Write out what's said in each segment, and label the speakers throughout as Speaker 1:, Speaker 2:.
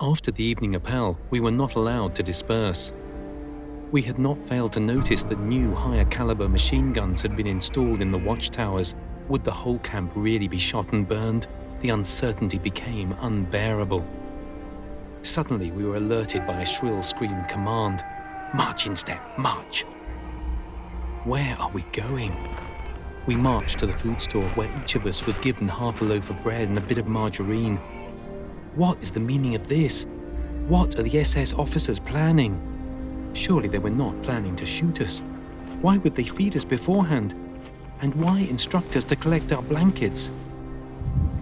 Speaker 1: After the evening appel, we were not allowed to disperse. We had not failed to notice that new higher caliber machine guns had been installed in the watchtowers. Would the whole camp really be shot and burned? The uncertainty became unbearable. Suddenly we were alerted by a shrill scream command. "March in step, march!" Where are we going? We marched to the food store where each of us was given half a loaf of bread and a bit of margarine. What is the meaning of this? What are the SS officers planning? Surely they were not planning to shoot us. Why would they feed us beforehand? And why instruct us to collect our blankets?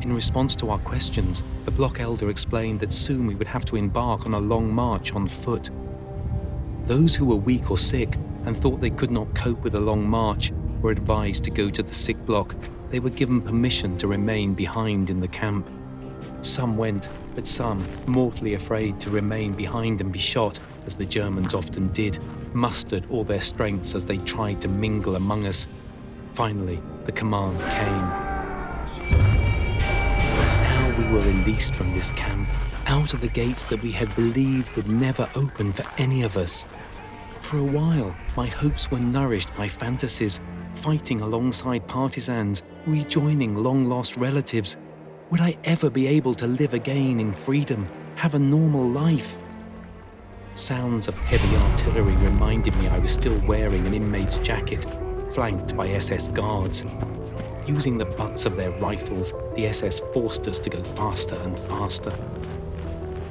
Speaker 1: In response to our questions, the block elder explained that soon we would have to embark on a long march on foot. Those who were weak or sick and thought they could not cope with a long march were advised to go to the sick block. They were given permission to remain behind in the camp. Some went, but some, mortally afraid to remain behind and be shot, as the Germans often did, mustered all their strengths as they tried to mingle among us. Finally, the command came. Now we were released from this camp, out of the gates that we had believed would never open for any of us. For a while, my hopes were nourished by fantasies, fighting alongside partisans, rejoining long-lost relatives. Would I ever be able to live again in freedom, have a normal life? Sounds of heavy artillery reminded me I was still wearing an inmate's jacket, flanked by SS guards. Using the butts of their rifles, the SS forced us to go faster and faster.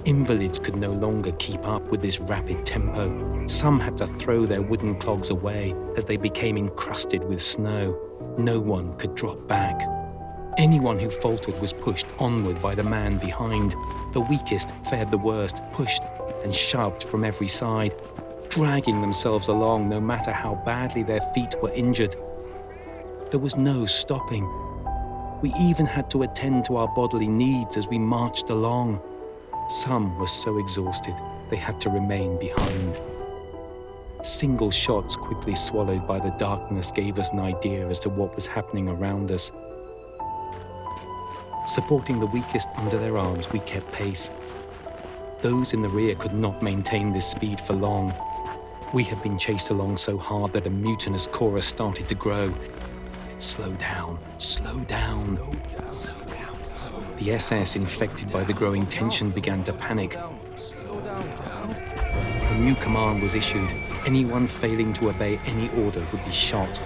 Speaker 1: Invalids could no longer keep up with this rapid tempo. Some had to throw their wooden clogs away as they became encrusted with snow. No one could drop back. Anyone who faltered was pushed onward by the man behind. The weakest fared the worst, pushed and shoved from every side, dragging themselves along no matter how badly their feet were injured. There was no stopping. We even had to attend to our bodily needs as we marched along. Some were so exhausted they had to remain behind. Single shots quickly swallowed by the darkness gave us an idea as to what was happening around us. Supporting the weakest under their arms, we kept pace. Those in the rear could not maintain this speed for long. We had been chased along so hard that a mutinous chorus started to grow. Slow down, slow down. The SS, infected by the growing tension, began to panic. A new command was issued. Anyone failing to obey any order would be shot.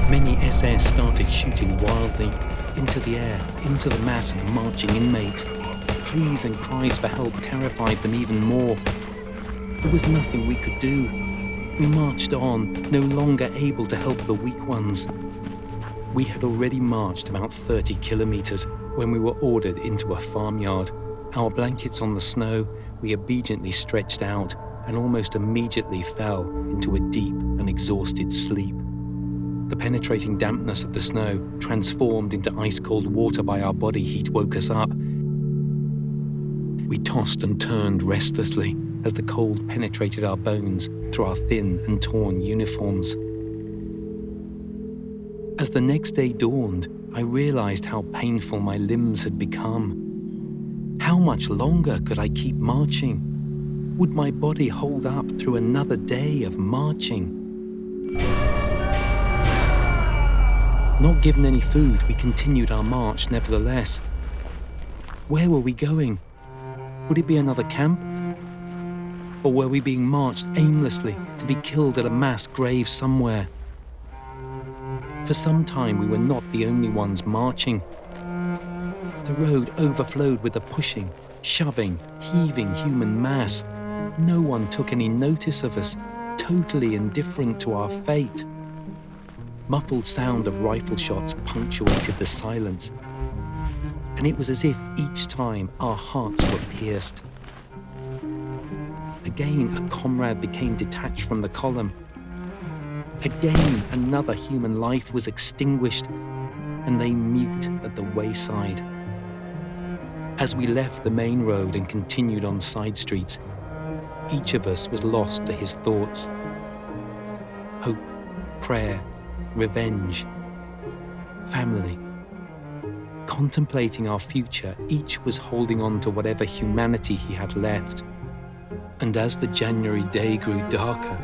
Speaker 1: Many SS started shooting wildly, into the air, into the mass of marching inmates. Pleas and cries for help terrified them even more. There was nothing we could do. We marched on, no longer able to help the weak ones. We had already marched about 30 kilometers when we were ordered into a farmyard. Our blankets on the snow, we obediently stretched out and almost immediately fell into a deep and exhausted sleep. The penetrating dampness of the snow, transformed into ice-cold water by our body heat, woke us up. We tossed and turned restlessly as the cold penetrated our bones through our thin and torn uniforms. As the next day dawned, I realized how painful my limbs had become. How much longer could I keep marching? Would my body hold up through another day of marching? Not given any food, we continued our march nevertheless. Where were we going? Would it be another camp? Or were we being marched aimlessly to be killed at a mass grave somewhere? For some time we were not the only ones marching. The road overflowed with a pushing, shoving, heaving human mass. No one took any notice of us, totally indifferent to our fate. Muffled sound of rifle shots punctuated the silence, and it was as if each time our hearts were pierced. Again, a comrade became detached from the column. Again, another human life was extinguished and lay mute at the wayside. As we left the main road and continued on side streets, each of us was lost to his thoughts. Hope, prayer, revenge, family. Contemplating our future, each was holding on to whatever humanity he had left. And as the January day grew darker,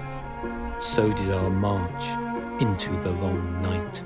Speaker 1: so did our march into the long night.